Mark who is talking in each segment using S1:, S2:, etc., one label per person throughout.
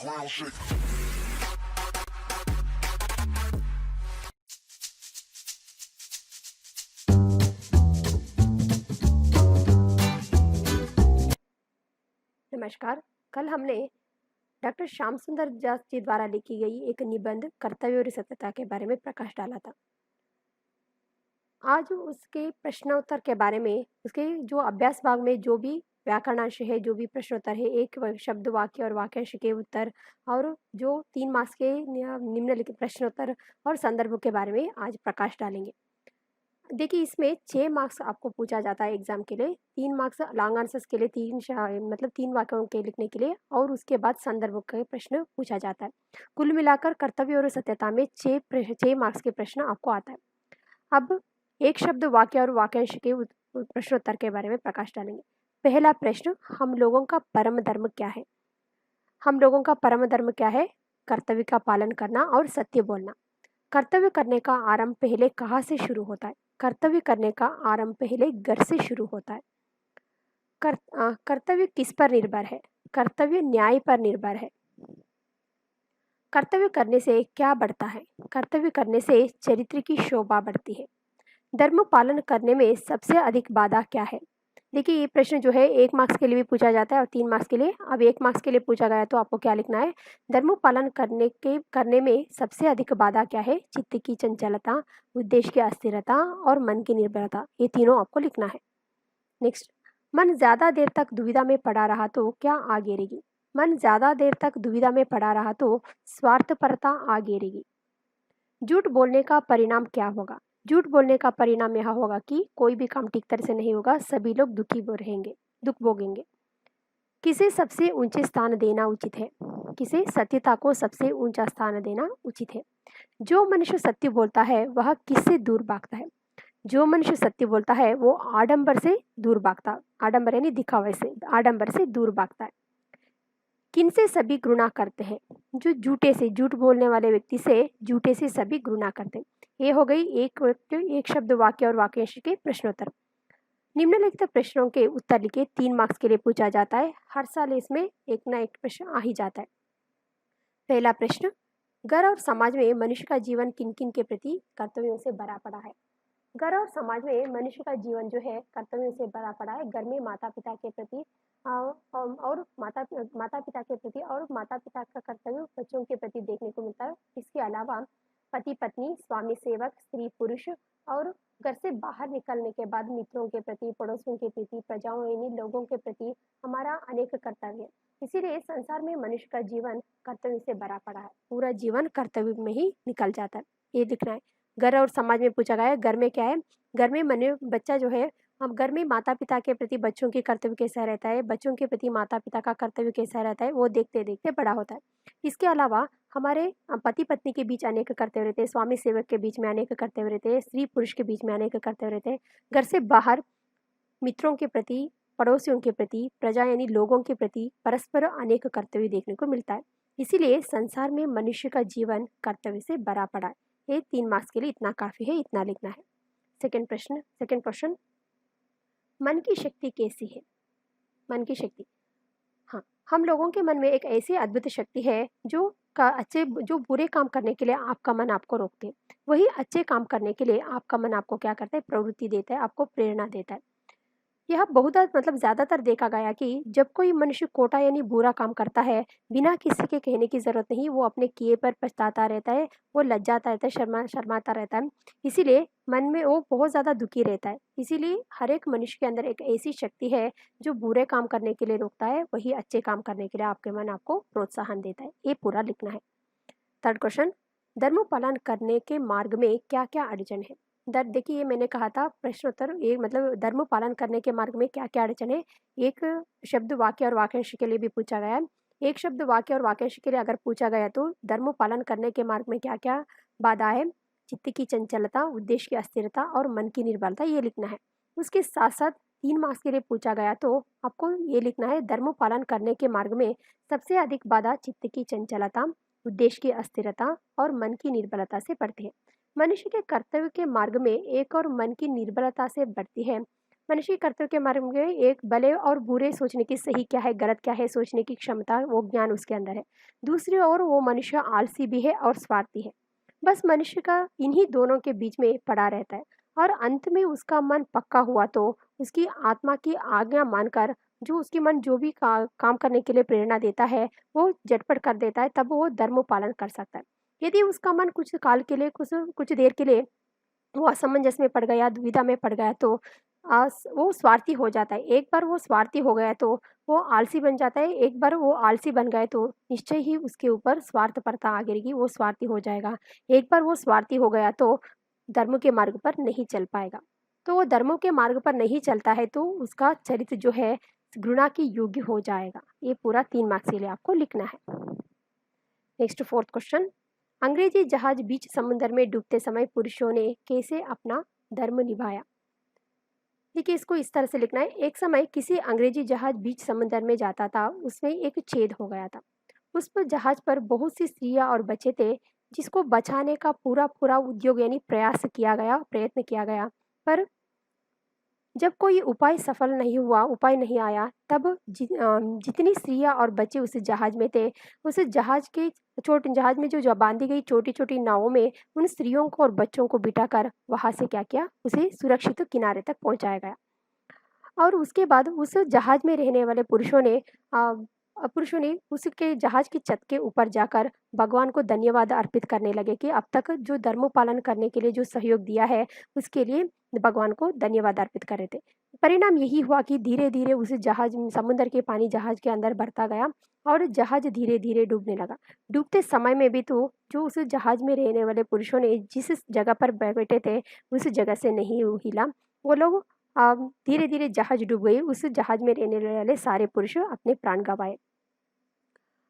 S1: ground shake.
S2: नमस्कार। कल हमने डॉक्टर श्याम सुंदर दास जी द्वारा लिखी गई एक निबंध कर्तव्य और सत्यता के बारे में प्रकाश डाला था। आज उसके प्रश्नोत्तर के बारे में, उसके जो अभ्यास भाग में जो भी व्याकरणांश है, जो भी प्रश्नोत्तर है, एक शब्द वाक्य और वाक्यांश के उत्तर, और जो 3 मार्क्स के निम्नलिखित प्रश्नोत्तर और संदर्भ के बारे में आज प्रकाश डालेंगे। देखिए, इसमें 6 मार्क्स आपको पूछा जाता है एग्जाम के लिए, 3 मार्क्स लॉन्ग आंसर्स के लिए, मतलब 3 वाक्यों के लिखने के लिए, और उसके बाद संदर्भ के प्रश्न पूछा जाता है। कुल मिलाकर कर्तव्य और सत्यता में 6 मार्क्स के प्रश्न आपको आता है। अब एक शब्द वाक्य और वाक्यांश के प्रश्नोत्तर के बारे में प्रकाश डालेंगे। पहला प्रश्न, हम लोगों का परम धर्म क्या है? हम लोगों का परम धर्म क्या है? कर्तव्य का पालन करना और सत्य बोलना। कर्तव्य करने का आरंभ पहले कहाँ से शुरू होता है? कर्तव्य करने का आरंभ पहले घर से शुरू होता है। कर्तव्य किस पर निर्भर है? कर्तव्य न्याय पर निर्भर है। कर्तव्य करने से क्या बढ़ता है? कर्तव्य करने से चरित्र की शोभा बढ़ती है। धर्म पालन करने में सबसे अधिक बाधा क्या है? देखिए, ये प्रश्न जो है 1 मार्क्स के लिए भी पूछा जाता है और 3 मार्क्स के लिए। अब 1 मार्क्स के लिए पूछा गया तो आपको क्या लिखना है? धर्म पालन करने में सबसे अधिक बाधा क्या है? चित्त की चंचलता, उद्देश्य की अस्थिरता और मन की निर्भरता। ये तीनों आपको लिखना है। नेक्स्ट, मन ज्यादा देर तक दुविधा में पड़ा रहा तो क्या आ गिरेगी? मन ज्यादा देर तक दुविधा में पड़ा रहा तो स्वार्थपरता आ गिरेगी। झूठ बोलने का परिणाम क्या होगा? झूठ बोलने का परिणाम यह होगा कि कोई भी काम ठीक तरह से नहीं होगा, सभी लोग दुख भोगेंगे। किसे सबसे ऊंचे स्थान देना उचित है? किसे सत्यता को सबसे ऊंचा स्थान देना उचित है? जो मनुष्य सत्य बोलता है वह किससे दूर भागता है? जो मनुष्य सत्य बोलता है वो आडंबर से दूर भागता, आडंबर यानी दिखावे से, आडंबर से दूर भागता है। किनसे सभी घृणा करते हैं? जो झूठ बोलने वाले व्यक्ति से, झूठे से सभी घृणा करते हैं। ये हो गई एक शब्द वाक्य और वाक्यांश के प्रश्नोत्तर। निम्नलिखित प्रश्नों के उत्तर लिखे, 3 मार्क्स के लिए पूछा जाता है। हर साल इसमें एक ना एक प्रश्न आ ही जाता है। पहला प्रश्न, घर और समाज में मनुष्य का जीवन किन किन के प्रति कर्तव्यों से भरा पड़ा है? घर और समाज में मनुष्य का जीवन जो है कर्तव्यों से भरा पड़ा है। घर में माता पिता के प्रति और माता पिता के प्रति और माता पिता का कर्तव्य बच्चों के प्रति देखने को मिलता है। इसके अलावा पति पत्नी, स्वामी सेवक, स्त्री पुरुष, और घर से बाहर निकलने के बाद मित्रों के प्रति, पड़ोसियों के प्रति, प्रजाओं यानी लोगों के प्रति हमारा अनेक कर्तव्य है। इसीलिए संसार में मनुष्य का जीवन कर्तव्य से भरा पड़ा है। पूरा जीवन कर्तव्य में ही निकल जाता है, ये दिखना है। घर और समाज में पूछा गया है। घर में क्या है? घर में बच्चा जो है, हम घर में माता पिता के प्रति बच्चों की कर्तव्य कैसा रहता है, बच्चों के प्रति माता पिता का कर्तव्य कैसा रहता है, वो देखते देखते बड़ा होता है। इसके अलावा हमारे पति पत्नी के बीच अनेक कर्तव्य रहते हैं, स्वामी सेवक के बीच में अनेक कर्तव्य रहते हैं, स्त्री पुरुष के बीच में अनेक कर्तव्य रहते हैं। घर से बाहर मित्रों के प्रति, पड़ोसियों के प्रति, प्रजा यानी लोगों के प्रति परस्पर अनेक कर्तव्य देखने को मिलता है। इसीलिए संसार में मनुष्य का जीवन कर्तव्य से भरा पड़ा है। ये 3 मार्क्स के लिए इतना काफी है, इतना लिखना है। सेकंड क्वेश्चन, मन की शक्ति कैसी है? मन की शक्ति, हाँ, हम लोगों के मन में एक ऐसी अद्भुत शक्ति है जो बुरे काम करने के लिए आपका मन आपको रोकते हैं, वही अच्छे काम करने के लिए आपका मन आपको क्या करता है? प्रवृत्ति देता है, आपको प्रेरणा देता है। यह बहुत मतलब ज़्यादातर देखा गया कि जब कोई मनुष्य खोटा यानी बुरा काम करता है, बिना किसी के कहने की ज़रूरत नहीं, वो अपने किए पर पछताता रहता है, वो लज्जाता रहता है, शर्माता रहता है। इसीलिए मन में वो बहुत ज़्यादा दुखी रहता है। इसीलिए हर एक मनुष्य के अंदर एक ऐसी शक्ति है जो बुरे काम करने के लिए रोकता है, वही अच्छे काम करने के लिए आपके मन आपको प्रोत्साहन देता है। ये पूरा लिखना है। थर्ड क्वेश्चन, धर्म पालन करने के मार्ग में क्या क्या अड़चन है? देखिए, ये मैंने कहा था प्रश्नोत्तर, ये मतलब धर्म पालन करने के मार्ग में क्या क्या अड़चन है, एक शब्द वाक्य और वाक्यांश के लिए भी पूछा गया है। एक शब्द वाक्य और वाक्यांश के लिए अगर पूछा गया तो धर्म पालन करने के मार्ग में क्या क्या बाधा है? चित्त की चंचलता, उद्देश्य की अस्थिरता और मन की निर्बलता, ये लिखना है। उसके साथ साथ 3 मार्क्स के लिए पूछा गया तो आपको ये लिखना है, धर्म पालन करने के मार्ग में सबसे अधिक बाधा चित्त की चंचलता, उद्देश्य की अस्थिरता और मन की निर्बलता से बढ़ती है। मनुष्य के कर्तव्य के मार्ग में एक और मन की निर्बलता से बढ़ती है। मनुष्य के कर्तव्य के मार्ग में एक भले और बुरे सोचने की, सही क्या है गलत क्या है सोचने की क्षमता, वो ज्ञान उसके अंदर है। दूसरी ओर वो मनुष्य आलसी भी है और स्वार्थी है। बस मनुष्य का इन्हीं दोनों के बीच में पड़ा रहता है। और अंत में उसका मन पक्का हुआ तो उसकी आत्मा की आज्ञा मानकर जो उसकी मन जो भी काम करने के लिए प्रेरणा देता है वो झटपट कर देता है, तब वो धर्म पालन कर सकता है। यदि उसका मन कुछ काल के लिए, कुछ कुछ देर के लिए वो असमंजस में पड़ गया, दुविधा में पड़ गया, तो वो स्वार्थी हो जाता है। एक बार वो स्वार्थी हो गया तो वो आलसी बन जाता है। एक बार वो आलसी बन गए तो निश्चय ही उसके ऊपर स्वार्थपरता आ गिरेगी, वो स्वार्थी हो जाएगा। एक बार वो स्वार्थी हो गया तो धर्म के मार्ग पर नहीं चल पाएगा। तो वो धर्मों के मार्ग पर नहीं चलता है तो उसका चरित्र जो है घृणा के योग्य हो जाएगा। ये पूरा 3 मार्क्स के लिए आपको लिखना है। नेक्स्ट 4th क्वेश्चन, अंग्रेजी जहाज बीच समुद्र में डूबते समय पुरुषों ने कैसे अपना धर्म निभाया? देखिए, इसको इस तरह से लिखना है। एक समय किसी अंग्रेजी जहाज बीच समुद्र में जाता था, उसमें एक छेद हो गया था। उस पर जहाज पर बहुत सी स्त्रियां और बच्चे थे, जिसको बचाने का पूरा पूरा उद्योग यानी प्रयत्न किया गया। पर जब कोई उपाय सफल नहीं हुआ, उपाय नहीं आया, तब जितनी स्त्रियाँ और बच्चे उस जहाज में थे, उस जहाज में जो बांधी गई छोटी-छोटी नावों में उन स्त्रियों को और बच्चों को बिठाकर वहाँ से क्या किया, उसे सुरक्षित किनारे तक पहुँचाया गया। और उसके बाद उस जहाज में रहने वाले पुरुषों ने उसके जहाज की छत के ऊपर जाकर भगवान को धन्यवाद अर्पित करने लगे कि अब तक जो धर्म पालन करने के लिए जो सहयोग दिया है, उसके लिए भगवान को धन्यवाद अर्पित कर रहे थे। परिणाम यही हुआ कि धीरे-धीरे उस समुद्र के पानी जहाज के अंदर बढ़ता गया और जहाज धीरे-धीरे डूबने लगा। डूबते समय में भी तो जो उस जहाज में रहने वाले पुरुषों ने जिस जगह पर बैठे थे, उस जगह से नहीं हिला। वो लोग धीरे-धीरे जहाज डूब गई, उस जहाज में रहने वाले सारे पुरुष अपने प्राण गँवाए।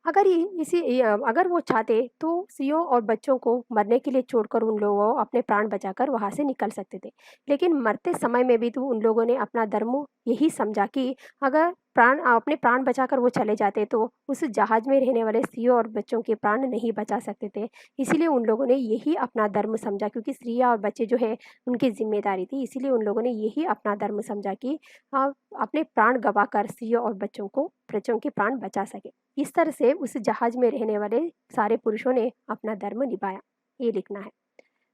S2: अगर वो चाहते तो स्त्रियों और बच्चों को मरने के लिए छोड़कर उन लोगों अपने प्राण बचाकर वहाँ से निकल सकते थे। लेकिन मरते समय में भी तो उन लोगों ने अपना धर्म यही समझा कि अगर अपने प्राण बचाकर वो चले जाते तो उस जहाज में रहने वाले स्त्रियों और बच्चों के प्राण नहीं बचा सकते थे। इसीलिए उन लोगों ने यही अपना धर्म समझा, क्योंकि स्त्रियाँ और बच्चे जो है उनकी ज़िम्मेदारी थी। इसीलिए उन लोगों ने यही अपना धर्म समझा कि अ, अपने प्राण गँवाकर स्त्रियों और बच्चों के प्राण बचा सकें। इस तरह से उस जहाज में रहने वाले सारे पुरुषों ने अपना धर्म निभाया। ये लिखना है।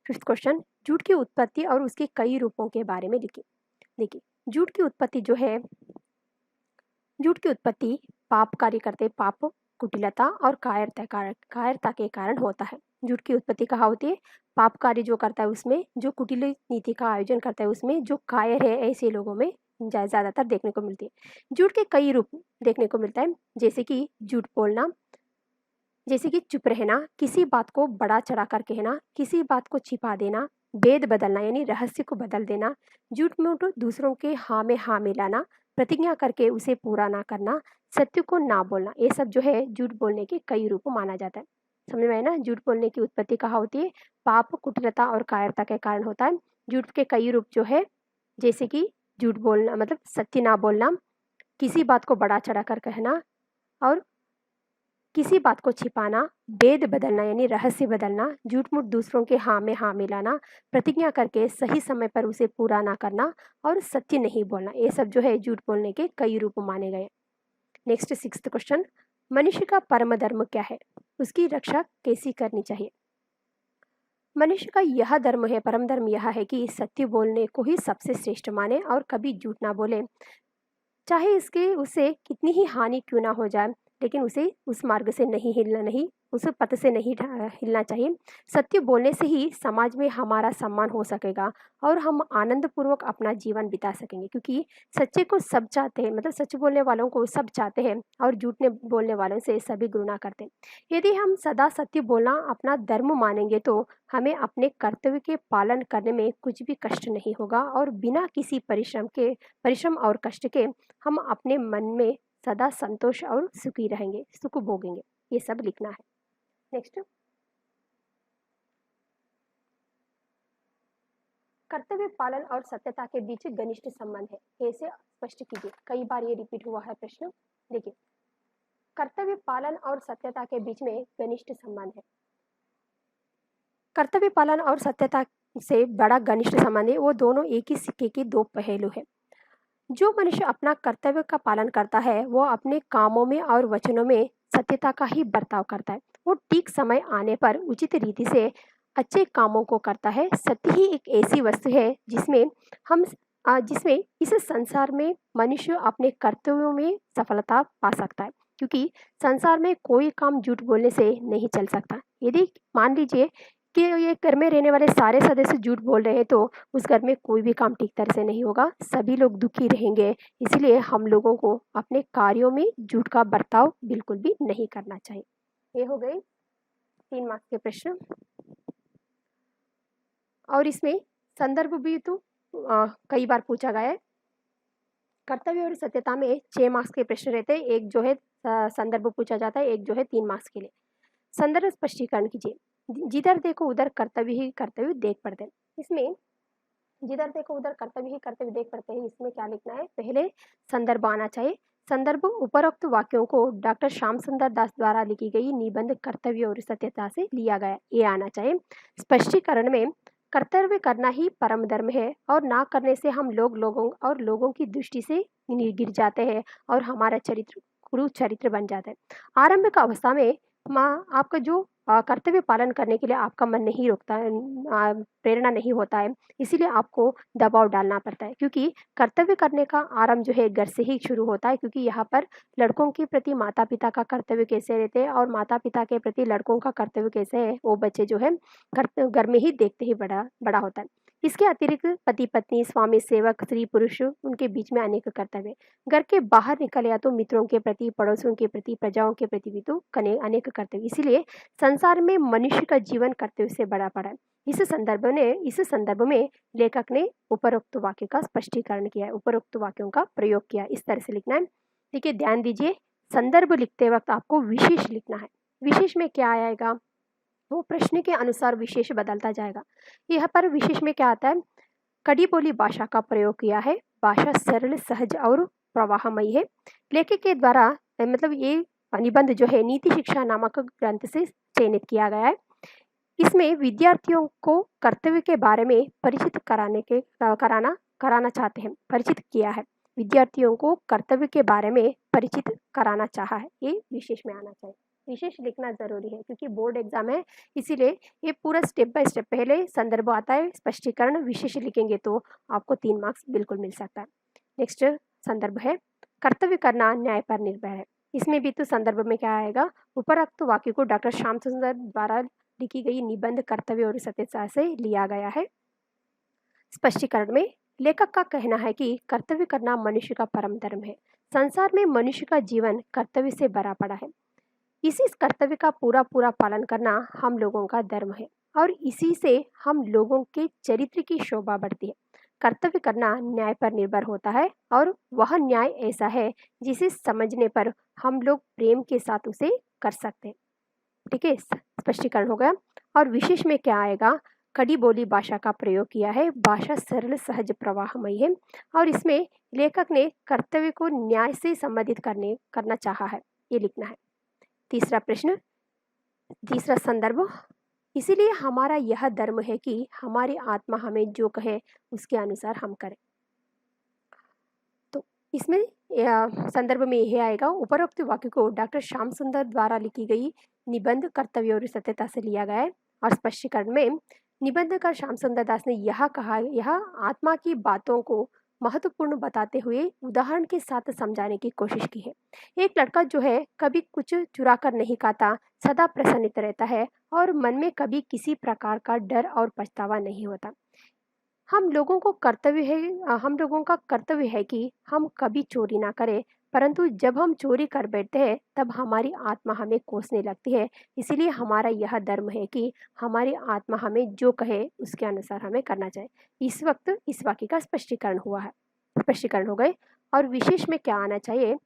S2: 5th क्वेश्चन, झूठ की उत्पत्ति और उसके कई रूपों के बारे में लिखिए। देखिए, झूठ की उत्पत्ति जो है, झूठ की उत्पत्ति पाप कार्य करते पाप, कुटिलता और कायरता के कारण होता है। झूठ की उत्पत्ति कहाँ होती है? पाप कार्य जो करता है उसमें, जो कुटिल नीति का आयोजन करता है उसमें, जो कायर है ऐसे लोगों में ज़्यादातर देखने को मिलती है। झूठ के कई रूप देखने को मिलता है, जैसे कि झूठ बोलना, जैसे कि चुप रहना, किसी बात को बढ़ा चढ़ाकर कहना, किसी बात को छिपा देना, भेद बदलना यानी रहस्य को बदल देना, झूठ-मूठ दूसरों के हाँ में हाँ मिलाना, प्रतिज्ञा करके उसे पूरा ना करना, सत्य को ना बोलना, ये सब जो है झूठ बोलने के कई रूप माना जाता है। समझ में आया ना? झूठ बोलने की उत्पत्ति कहाँ होती है? पाप, कुटिलता और कायरता के कारण होता है। झूठ के कई रूप जो है, जैसे कि झूठ बोलना मतलब सत्य ना बोलना, किसी बात को बढ़ा चढ़ाकर कहना और किसी बात को छिपाना, भेद बदलना यानी रहस्य बदलना, झूठ-मूठ दूसरों के हाँ में हाँ मिलाना, प्रतिज्ञा करके सही समय पर उसे पूरा ना करना और सत्य नहीं बोलना, ये सब जो है झूठ बोलने के कई रूप माने गए। नेक्स्ट 6th क्वेश्चन, मनुष्य का परम धर्म क्या है? उसकी रक्षा कैसी करनी चाहिए? मनुष्य का यह धर्म है, परम धर्म यह है कि सत्य बोलने को ही सबसे श्रेष्ठ माने और कभी झूठ ना बोले। चाहे इसके उसे कितनी ही हानि क्यों ना हो जाए, लेकिन उसे उस मार्ग से नहीं, उस पथ से नहीं हिलना चाहिए। सत्य बोलने से ही समाज में हमारा सम्मान हो सकेगा और हम आनंदपूर्वक अपना जीवन बिता सकेंगे, क्योंकि सच्चे को सब चाहते हैं, मतलब सच बोलने वालों को सब चाहते हैं और झूठने बोलने वालों से सभी घृणा करते हैं। यदि हम सदा सत्य बोलना अपना धर्म मानेंगे तो हमें अपने कर्तव्य के पालन करने में कुछ भी कष्ट नहीं होगा और बिना किसी परिश्रम और कष्ट के हम अपने मन में सदा संतोष और सुखी रहेंगे, सुख भोगेंगे। ये सब लिखना है। नेक्स्ट, कर्तव्य पालन और सत्यता के बीच घनिष्ठ संबंध है, कैसे स्पष्ट कीजिए। कई बार ये रिपीट हुआ है प्रश्न। देखिए, कर्तव्य पालन और सत्यता के बीच में घनिष्ठ संबंध है। कर्तव्य पालन और सत्यता से बड़ा घनिष्ठ संबंध है, वो दोनों एक ही सिक्के के दो पहलू है। जो मनुष्य अपना कर्तव्य का पालन करता है वो अपने कामों में और वचनों में सत्यता का ही बर्ताव करता है। वो ठीक समय आने पर उचित रीति से अच्छे कामों को करता है। सत्य ही एक ऐसी वस्तु है हम जिसमें इस संसार में मनुष्य अपने कर्तव्यों में सफलता पा सकता है, क्योंकि संसार में कोई काम झूठ बोलने से नहीं चल सकता। यदि मान लीजिए कि ये घर में रहने वाले सारे सदस्य झूठ बोल रहे हैं तो उस घर में कोई भी काम ठीक तरह से नहीं होगा, सभी लोग दुखी रहेंगे। इसलिए हम लोगों को अपने कार्यों में झूठ का बर्ताव बिल्कुल भी नहीं करना चाहिए। ये हो गए 3 मार्क्स के प्रश्न। और इसमें संदर्भ भी तो कई बार पूछा गया है। कर्तव्य और सत्यता में 6 मार्क्स के प्रश्न रहते हैं, एक जो है संदर्भ पूछा जाता है, एक जो है 3 मार्क्स के लिए। संदर्भ स्पष्टीकरण कीजिए। जिधर देखो उधर कर्तव्य ही कर्तव्य देख पड़ते हैं। इसमें जिधर देखो उधर कर्तव्य ही कर्तव्य देख पड़ते हैं, इसमें क्या लिखना है? पहले संदर्भ आना चाहिए। संदर्भ उपरोक्त वाक्यों को डॉक्टर श्याम सुंदर दास द्वारा लिखी गई निबंध कर्तव्य और सत्यता से लिया गया, ये आना चाहिए। स्पष्टीकरण में कर्तव्य करना ही परम धर्म है और ना करने से हम लोगों की दृष्टि से गिर जाते हैं और हमारा चरित्र कुरु चरित्र बन जाता है। आरंभिक अवस्था में माँ आपका जो कर्तव्य पालन करने के लिए आपका मन नहीं रुकता है, प्रेरणा नहीं होता है, इसीलिए आपको दबाव डालना पड़ता है, क्योंकि कर्तव्य करने का आरंभ जो है घर से ही शुरू होता है। क्योंकि यहाँ पर लड़कों के प्रति माता पिता का कर्तव्य कैसे रहते हैं और माता पिता के प्रति लड़कों का कर्तव्य कैसे है, वो बच्चे जो है घर में ही देखते ही बड़ा बड़ा होता है। इसके अतिरिक्त पति पत्नी, स्वामी सेवक, स्त्री पुरुष, उनके बीच में अनेक कर्तव्य। घर के बाहर निकल या तो मित्रों के प्रति, पड़ोसियों के प्रति, प्रजाओं के प्रति भी तो अनेक कर्तव्य। इसीलिए संसार में मनुष्य का जीवन कर्तव्य से बड़ा पड़ा है। इस संदर्भ में लेखक ने उपरोक्त वाक्य का स्पष्टीकरण किया है, उपरोक्त वाक्यों का प्रयोग किया। इस तरह से लिखना है। देखिए ध्यान दीजिए, संदर्भ लिखते वक्त आपको विशेष लिखना है। विशेष में क्या आएगा? वो प्रश्न के अनुसार विशेष बदलता जाएगा। यहाँ पर विशेष में क्या आता है? कड़ी बोली भाषा का प्रयोग किया है। भाषा सरल, सहज और प्रवाहमयी है। लेखक के द्वारा मतलब ये निबंध जो है नीति शिक्षा नामक ग्रंथ से चयनित किया गया है। इसमें विद्यार्थियों को कर्तव्य के बारे में परिचित कराना चाहते हैं, परिचित किया है। विद्यार्थियों को कर्तव्य के बारे में परिचित कराना चाहा है, ये विशेष में आना चाहिए। विशेष लिखना जरूरी है क्योंकि बोर्ड एग्जाम है, इसीलिए ये पूरा स्टेप बाय स्टेप, पहले संदर्भ आता है, स्पष्टीकरण, विशेष लिखेंगे तो आपको 3 मार्क्स बिल्कुल मिल सकता है। नेक्स्ट संदर्भ है, कर्तव्य करना न्याय पर निर्भर है। इसमें भी तो संदर्भ में क्या आएगा? उपरोक्त वाक्य को डॉक्टर श्याम सुंदर द्वारा लिखी गई निबंध कर्तव्य और सत्यता से लिया गया है। स्पष्टीकरण में लेखक का कहना है कि कर्तव्य करना मनुष्य का परम धर्म है। संसार में मनुष्य का जीवन कर्तव्य से भरा पड़ा है। इसी कर्तव्य का पूरा पूरा पालन करना हम लोगों का धर्म है और इसी से हम लोगों के चरित्र की शोभा बढ़ती है। कर्तव्य करना न्याय पर निर्भर होता है और वह न्याय ऐसा है जिसे समझने पर हम लोग प्रेम के साथ उसे कर सकते हैं। ठीक है, स्पष्टीकरण हो गया। और विशेष में क्या आएगा? कड़ी बोली भाषा का प्रयोग किया है। भाषा सरल, सहज, प्रवाहमयी है और इसमें लेखक ने कर्तव्य को न्याय से संबंधित करना चाहा है, ये लिखना है। तीसरा प्रश्न, तीसरा संदर्भ, इसीलिए हमारा यह धर्म है कि हमारी आत्मा हमें जो कहे उसके अनुसार हम करें। तो इसमें संदर्भ में यह आएगा, उपरोक्त वाक्य को डॉक्टर श्याम सुंदर द्वारा लिखी गई निबंध कर्तव्य और सत्यता से लिया गया है। और स्पष्टीकरण में निबंधकार श्याम सुंदर दास ने यह कहा, यह आत्मा की बातों को महत्वपूर्ण बताते हुए उदाहरण के साथ समझाने की कोशिश की है। एक लड़का जो है कभी कुछ चुरा कर नहीं खाता, सदा प्रसन्नित रहता है और मन में कभी किसी प्रकार का डर और पछतावा नहीं होता। हम लोगों का कर्तव्य है कि हम कभी चोरी ना करें, परंतु जब हम चोरी कर बैठते हैं तब हमारी आत्मा हमें कोसने लगती है। इसीलिए हमारा यह धर्म है कि हमारी आत्मा हमें जो कहे उसके अनुसार हमें करना चाहिए। इस वक्त इस वाक्य का स्पष्टीकरण हो गए। और विशेष में क्या आना चाहिए?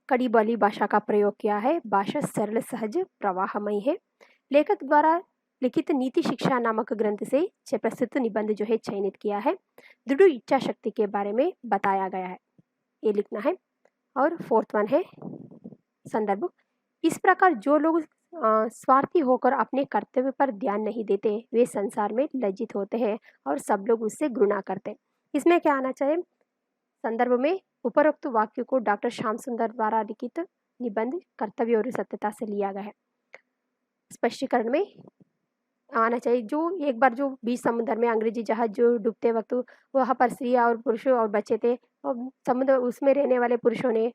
S2: कड़ी बोली भाषा का प्रयोग किया है। भाषा सरल, सहज, प्रवाहमयी है। लेखक द्वारा लिखित नीति शिक्षा नामक ग्रंथ से प्रस्तुत निबंध जो है चयनित किया है। दृढ़ इच्छा शक्ति के बारे में बताया गया है, ये लिखना है। और फोर्थ वन है संदर्भ, इस प्रकार जो लोग स्वार्थी होकर अपने कर्तव्य पर ध्यान नहीं देते वे संसार में लज्जित होते हैं और सब लोग उससे घृणा करते हैं। इसमें क्या आना चाहिए? संदर्भ में उपरोक्त वाक्य को डॉक्टर श्याम सुंदर द्वारा लिखित निबंध कर्तव्य और सत्यता से लिया गया है। स्पष्टीकरण में आना चाहिए। जो एक बार जो बीच समुद्र में अंग्रेजी जहाज जो डूबते वक्त वहाँ पर स्त्रियाँ और पुरुष और बच्चे थे और समुद्र उसमें रहने वाले पुरुषों ने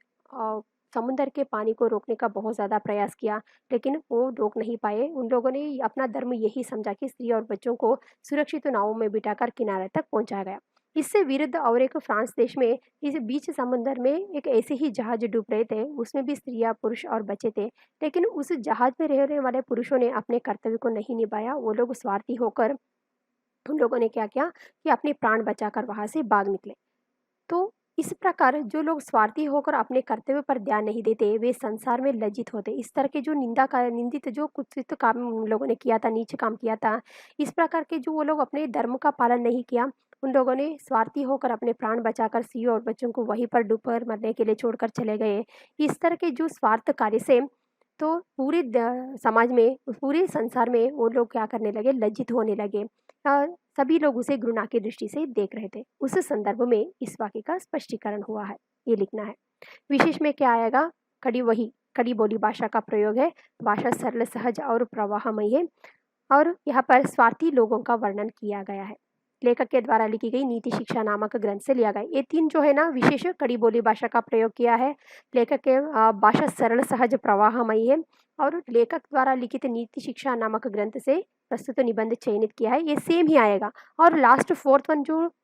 S2: समुद्र के पानी को रोकने का बहुत ज़्यादा प्रयास किया, लेकिन वो रोक नहीं पाए। उन लोगों ने अपना धर्म यही समझा कि स्त्री और बच्चों को सुरक्षित नावों में बिठाकर किनारे तक पहुंचाया गया। इससे विरुद्ध और एक फ्रांस देश में इस बीच समुद्र में एक ऐसे ही जहाज डूब रहे थे, उसमें भी स्त्रियाँ पुरुष और बच्चे थे, लेकिन उस जहाज में रहने वाले पुरुषों ने अपने कर्तव्य को नहीं निभाया। वो लोग स्वार्थी होकर उन लोगों ने क्या किया कि अपने प्राण बचाकर वहां से भाग निकले। तो इस प्रकार जो लोग स्वार्थी होकर अपने कर्तव्य पर ध्यान नहीं देते, वे संसार में लज्जित होते। इस तरह के जो निंदित जो कुत्सित काम उन लोगों ने किया था, नीच काम किया था, इस प्रकार के जो वो लोग अपने धर्म का पालन नहीं किया, उन लोगों ने स्वार्थी होकर अपने प्राण बचाकर स्त्रियों और बच्चों को वहीं पर डूबकर मरने के लिए छोड़कर चले गए। इस तरह के जो स्वार्थ कार्य से तो पूरे समाज में, पूरे संसार में वो लोग क्या करने लगे, लज्जित होने लगे। सभी लोग उसे घृणा की दृष्टि से देख रहे थे। उस संदर्भ में इस वाक्य का स्पष्टीकरण हुआ है, ये लिखना है। विशेष में क्या आएगा, खड़ी बोली भाषा का प्रयोग है। भाषा सरल सहज और प्रवाहमयी है और यहाँ पर स्वार्थी लोगों का वर्णन किया गया है। लेखक के द्वारा लिखी गई नीति शिक्षा नामक ग्रंथ से लिया गया। ये तीन जो है ना विशेष खड़ी बोली भाषा का प्रयोग किया है। लेखक के भाषा सरल सहज प्रवाहमयी है और लेखक द्वारा लिखित नीति शिक्षा नामक ग्रंथ से प्रस्तुत निबंध चयनित किया है। ये सेम ही आएगा और लास्ट फोर्थ वन जो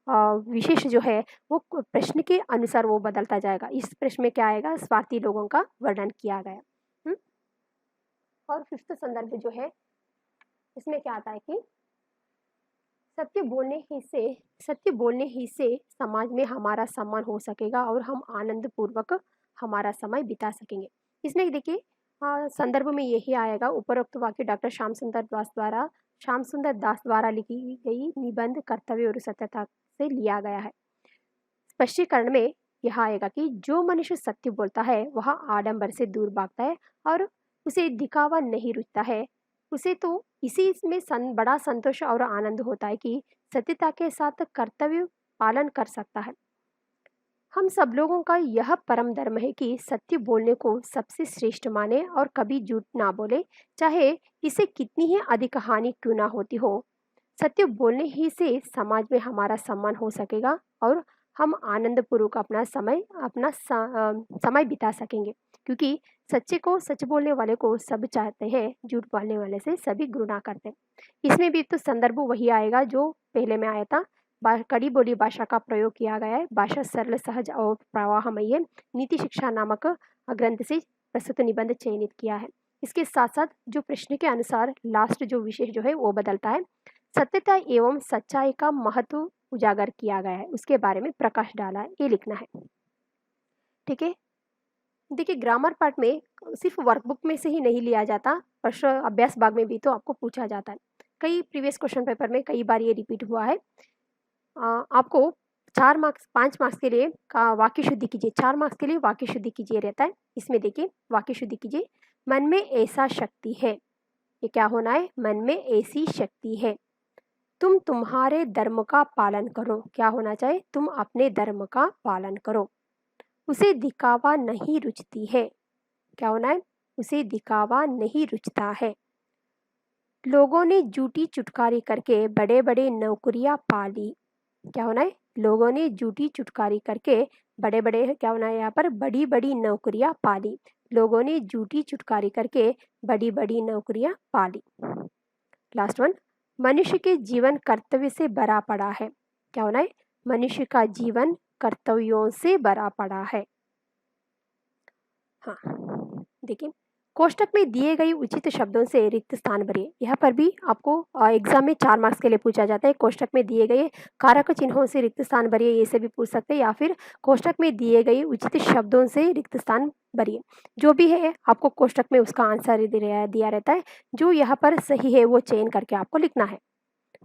S2: विशेष जो है वो प्रश्न के अनुसार वो बदलता जाएगा। इस प्रश्न में क्या आएगा, स्वार्थी लोगों का वर्णन किया गया। और फिफ्थ संदर्भ जो है इसमें क्या आता है कि सत्य बोलने ही से समाज में हमारा सम्मान हो सकेगा और हम आनंद पूर्वक हमारा समय बिता सकेंगे। इसमें देखिए संदर्भ में यही आएगा। उपरोक्त वाक्य डॉक्टर श्याम सुंदर दास द्वारा लिखी गई निबंध कर्तव्य और सत्यता से लिया गया है। स्पष्टीकरण में यह आएगा कि जो मनुष्य सत्य बोलता है वह आडंबर से दूर भागता है और उसे दिखावा नहीं रुचता है। उसे तो इसी में बड़ा संतोष और आनंद होता है कि सत्यता के साथ कर्तव्य पालन कर सकता है। हम सब लोगों का यह परम धर्म है कि सत्य बोलने को सबसे श्रेष्ठ माने और कभी झूठ ना बोले, चाहे इसे कितनी ही अधिक हानि क्यों ना होती हो। सत्य बोलने ही से समाज में हमारा सम्मान हो सकेगा और हम आनंद पूर्वक अपना समय बिता सकेंगे, क्योंकि सच्चे को सच बोलने वाले को सब चाहते हैं, झूठ बोलने वाले से सभी घृणा करते हैं। इसमें भी तो संदर्भ वही आएगा जो पहले में आया था। कड़ी बोली भाषा का प्रयोग किया गया है। भाषा सरल सहज और प्रवाहमयी है। नीति शिक्षा नामक ग्रंथ से प्रस्तुत निबंध चयनित किया है। इसके साथ साथ जो प्रश्न के अनुसार लास्ट जो विशेष जो है वो बदलता है। सत्यता एवं सच्चाई का महत्व उजागर किया गया है, उसके बारे में प्रकाश डाला है, ये लिखना है। ठीक है, देखिए ग्रामर पार्ट में सिर्फ वर्कबुक में से ही नहीं लिया जाता, प्रश्न अभ्यास भाग में भी तो आपको पूछा जाता है। कई प्रीवियस क्वेश्चन पेपर में कई बार ये रिपीट हुआ है। आपको 5 मार्क्स के लिए का वाक्य शुद्धि कीजिए, 4 मार्क्स के लिए वाक्य शुद्धि कीजिए रहता है। इसमें देखिए वाक्य शुद्धि कीजिए। मन में ऐसा शक्ति है, ये क्या होना है, मन में ऐसी शक्ति है। तुम तुम्हारे धर्म का पालन करो, क्या होना चाहिए, तुम अपने धर्म का पालन करो। उसे दिखावा नहीं रुचती है, क्या होना है, उसे दिखावा नहीं रुचता है। लोगों ने झूठी चुटकारी करके बड़े बड़े नौकरियां पाली, क्या होना है, लोगों ने झूठी चुटकारी करके बड़े बड़े, क्या होना है यहाँ पर, बड़ी बड़ी नौकरियां पाली। लोगों ने झूठी चुटकारी करके बड़ी बड़ी नौकरियां पाली। लास्ट वन, मनुष्य के जीवन कर्तव्य से भरा पड़ा है, क्या होना है, मनुष्य का जीवन कर्तव्यों से भरा पड़ा है। हाँ देखिए, कोष्टक में दिए गए उचित शब्दों से रिक्त स्थान भरिए। यहाँ पर भी आपको एग्जाम में 4 मार्क्स के लिए पूछा जाता है। कोष्टक में दिए गए कारक चिन्हों से रिक्त स्थान भरिए, ये से भी पूछ सकते हैं, या फिर कोष्टक में दिए गए उचित शब्दों से रिक्त स्थान भरिए। जो भी है आपको कोष्टक में उसका आंसर दिया रहता है। जो यहाँ पर सही है वो चयन करके आपको लिखना है।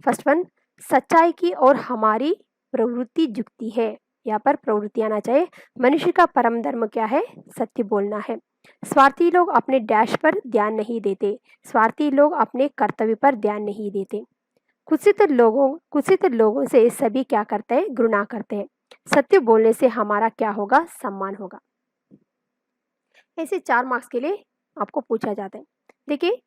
S2: फर्स्ट वन, सच्चाई की और हमारी प्रवृत्ति जुकती है, यहाँ पर प्रवृत्ति आना चाहिए। मनुष्य का परम धर्म क्या है, सत्य बोलना है। स्वार्थी लोग अपने डैश पर ध्यान नहीं देते, स्वार्थी लोग अपने कर्तव्य पर ध्यान नहीं देते। कुत्सित लोगों से सभी क्या करते हैं, घृणा करते हैं। सत्य बोलने से हमारा क्या होगा? सम्मान होगा। ऐसे 4 मार्क्स के लिए आपको पूछा जाता है। देखिए,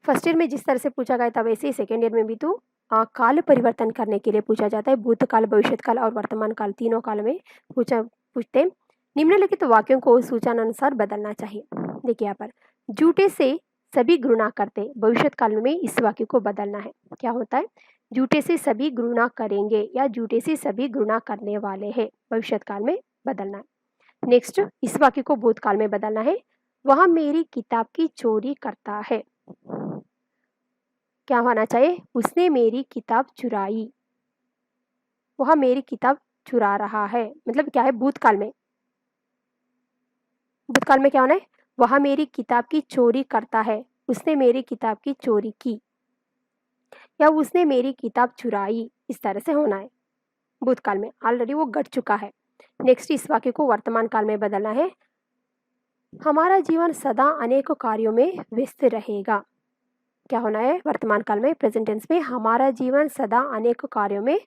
S2: फर्स्ट ईयर में जिस तरह से पूछा गया था वैसे ही सेकेंड ईयर में भी तो काल परिवर्तन करने के लिए पूछा जाता है। भूतकाल, भविष्यकाल और वर्तमान काल तीनों काल में पूछते हैं। निम्नलिखित वाक्यों को सूचनानुसार बदलना चाहिए। देखिए यहाँ पर, झूठे से सभी घृणा करते, भविष्यत काल में इस वाक्य को बदलना है। क्या होता है? झूठे से सभी घृणा करेंगे या झूठे से सभी घृणा करने वाले हैं, भविष्यत काल में बदलना है। नेक्स्ट, इस वाक्य को भूतकाल में बदलना है। वह मेरी किताब की चोरी करता है। क्या होना चाहिए? उसने मेरी किताब चुराई। वह मेरी किताब चुरा रहा है, मतलब क्या है? भूतकाल में। भूतकाल में क्या होना है? वह मेरी किताब की चोरी करता है, उसने मेरी किताब की चोरी की, या उसने मेरी किताब चुराई, इस तरह से होना है। भूतकाल में ऑलरेडी वो घट चुका है। नेक्स्ट, इस वाक्य को वर्तमान काल में बदलना है। हमारा जीवन सदा अनेक कार्यों में व्यस्त रहेगा। क्या होना है? वर्तमान काल में, प्रेजेंट टेंस में, हमारा जीवन सदा अनेक कार्यों में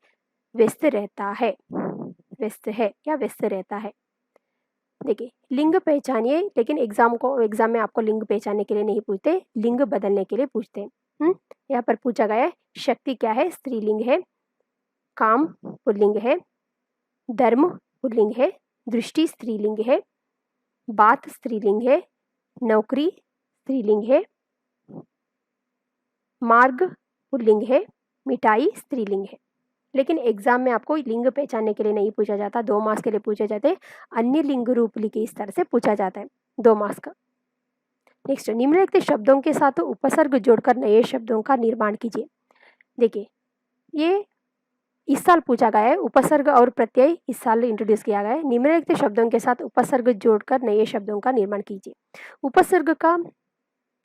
S2: व्यस्त रहता है, व्यस्त है या व्यस्त रहता है। देखिए, लिंग पहचानिए, लेकिन एग्जाम में आपको लिंग पहचानने के लिए नहीं पूछते, लिंग बदलने के लिए पूछते हैं। यहाँ पर पूछा गया है, शक्ति क्या है? स्त्रीलिंग है। काम पुल्लिंग है। धर्म पुल्लिंग है। दृष्टि स्त्रीलिंग है। बात स्त्रीलिंग है। नौकरी स्त्रीलिंग है। मार्ग पुल्लिंग है। मिठाई स्त्रीलिंग है। लेकिन एग्जाम में आपको लिंग पहचानने के लिए नहीं पूछा जाता, 2 मार्क्स के लिए पूछे जाते हैं। अन्य लिंग रूप लिखे इस तरह से पूछा जाता है, 2 मार्क्स का। नेक्स्ट, निम्नलिखित शब्दों के साथ उपसर्ग जोड़कर नए शब्दों का निर्माण कीजिए। देखिए, ये इस साल पूछा गया है, उपसर्ग और प्रत्यय इस साल इंट्रोड्यूस किया गया है। निम्नलिखित शब्दों के साथ उपसर्ग जोड़कर नए शब्दों का निर्माण कीजिए। उपसर्ग का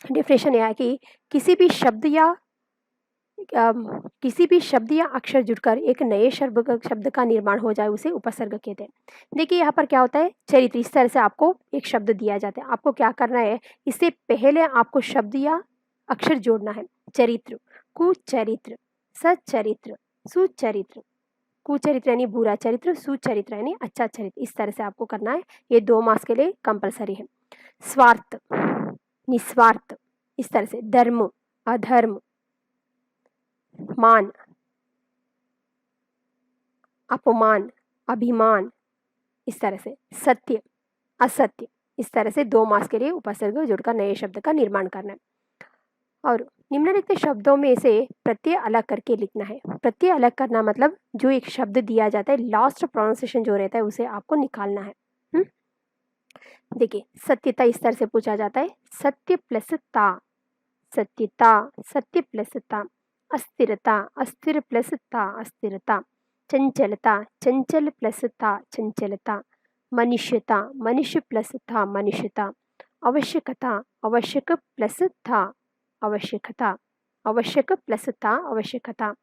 S2: डेफिनेशन यह है कि किसी भी शब्द या अक्षर जुड़कर एक नए शब्द का निर्माण हो जाए, उसे उपसर्ग कहते हैं। देखिए, यहाँ पर क्या होता है? चरित्र, इस तरह से आपको एक शब्द दिया जाता है, आपको क्या करना है? इससे पहले आपको शब्द या अक्षर जोड़ना है। चरित्र, कुचरित्र, सच्चरित्र, सुचरित्र। कुचरित्र यानी बुरा चरित्र, सुचरित्र यानी अच्छा चरित्र, इस तरह से आपको करना है। ये 2 मार्क्स के लिए कंपलसरी है। स्वार्थ, निस्वार्थ, इस तरह से। धर्म, अधर्म, मान, अपमान, अभिमान, इस तरह से। सत्य, असत्य, इस तरह से 2 मार्क्स के लिए उपसर्ग जोड़कर नए शब्द का निर्माण करना है। और निम्नलिखित शब्दों में से प्रत्यय अलग करके लिखना है। प्रत्यय अलग करना मतलब जो एक शब्द दिया जाता है, लास्ट प्रोनाउंसिएशन जो रहता है उसे आपको निकालना है। देखिए, सत्यता इस तरह से पूछा जाता है, सत्य प्लस ता, सत्यता, सत्य प्लस ता। अस्थिरता, अस्थिर प्लस ता, अस्थिरता। चंचलता, चंचल प्लस था, चंचलता। मनुष्यता, मनुष्य प्लस था, मनुष्यता। आवश्यकता, आवश्यक प्लस था, आवश्यकता। आवश्यक प्लस था, आवश्यकता।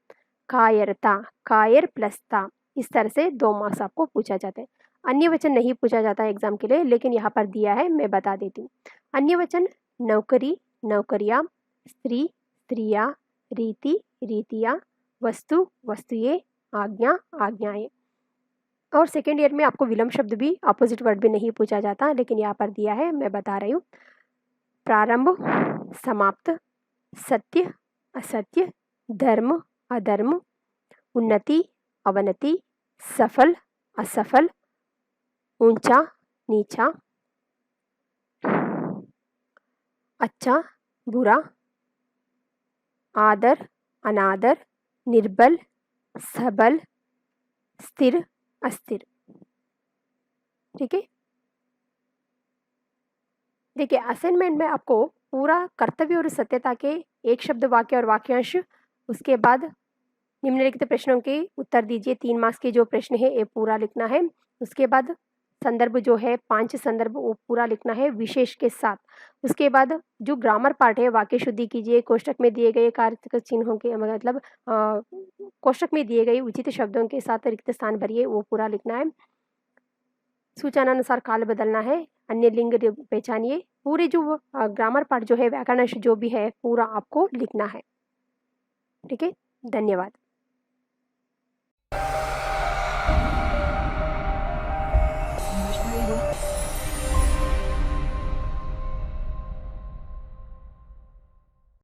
S2: कायरता, कायर प्लस था। इस तरह से 2 मार्क्स आपको पूछा जाता है। अन्य वचन नहीं पूछा जाता है एग्जाम के लिए, लेकिन यहाँ पर दिया है, मैं बता देती हूँ। अन्य वचन नौकरी, नौकरियाँ, स्त्री, स्त्रियाँ, रीति, रीतियाँ, वस्तु, वस्तुएं, आज्ञा, आज्ञाएं। और सेकेंड ईयर में आपको विलंब शब्द भी, अपोजिट वर्ड भी नहीं पूछा जाता, लेकिन यहाँ पर दिया है, मैं बता रही हूँ। प्रारंभ, समाप्त, सत्य, असत्य, धर्म, अधर्म, उन्नति, अवनति, सफल, असफल, ऊंचा, नीचा, अच्छा, बुरा, आदर, अनादर, निर्बल, सबल, स्थिर, अस्थिर। ठीक है। देखिए, असाइनमेंट में आपको पूरा कर्तव्य और सत्यता के एक शब्द वाक्य और वाक्यांश, उसके बाद निम्नलिखित प्रश्नों के उत्तर दीजिए। 3 मार्क्स के जो प्रश्न है ये पूरा लिखना है। उसके बाद संदर्भ जो है 5 संदर्भ वो पूरा लिखना है विशेष के साथ। उसके बाद जो ग्रामर पार्ट है, वाक्य शुद्धि कीजिए, कोष्टक में दिए गए कारक चिन्हों के मतलब कोष्टक में दिए गए उचित शब्दों के साथ रिक्त स्थान भरिए, वो पूरा लिखना है। सूचनानुसार काल बदलना है, अन्य लिंग पहचानिए। पूरे जो ग्रामर पार्ट जो है, व्याकरण जो भी है, पूरा आपको लिखना है। ठीक है, धन्यवाद।